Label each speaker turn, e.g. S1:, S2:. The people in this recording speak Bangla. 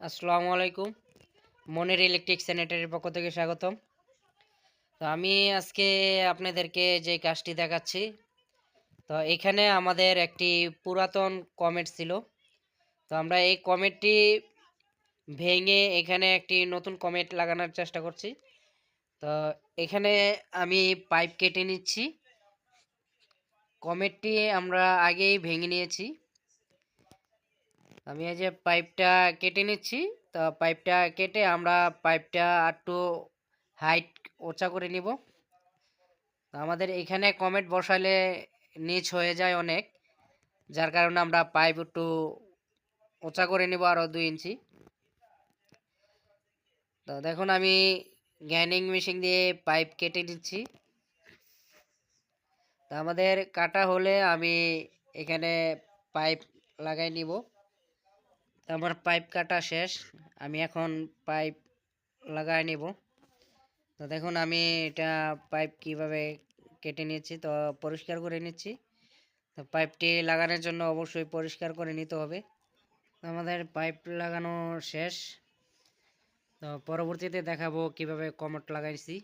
S1: আসসালামু আলাইকুম। মনির ইলেকট্রিক স্যানিটারির পক্ষ থেকে স্বাগতম। তো আমি আজকে আপনাদেরকে যে কাজটি দেখাচ্ছি, তো এখানে আমাদের একটি পুরাতন কমেট ছিল। তো আমরা এই কমেটটি ভেঙে এখানে একটি নতুন কমেট লাগানোর চেষ্টা করছি। তো এখানে আমি পাইপ কেটে নিচ্ছি। কমেটটি আমরা আগেই ভেঙে নিয়েছি। আমি এই যে পাইপটা কেটে নিচ্ছি। তো পাইপটা কেটে আমরা পাইপটা একটু হাইট উঁচা করে নিব। আমাদের এখানে কমেট বসালে নিচ হয়ে যায় অনেক, যার কারণে আমরা পাইপ একটু উঁচা করে নিব আরো 2 ইঞ্চি। তো দেখুন আমি গ্যানিং মেশিন দিয়ে পাইপ কেটে নিচ্ছি। তা আমাদের কাটা হলে আমি এখানে পাইপ লাগাই নিব। আমার পাইপ কাটা শেষ, আমি এখন পাইপ লাগাই নিব। তো দেখুন আমি এটা পাইপ কিভাবে কেটে নিয়েছি, তো পরিষ্কার করে নিচ্ছি। তো পাইপটি লাগানোর জন্য অবশ্যই পরিষ্কার করে নিতে হবে। আমাদের পাইপ লাগানো শেষ। তো পরবর্তীতে দেখাবো কিভাবে কমেট লাগাইছি।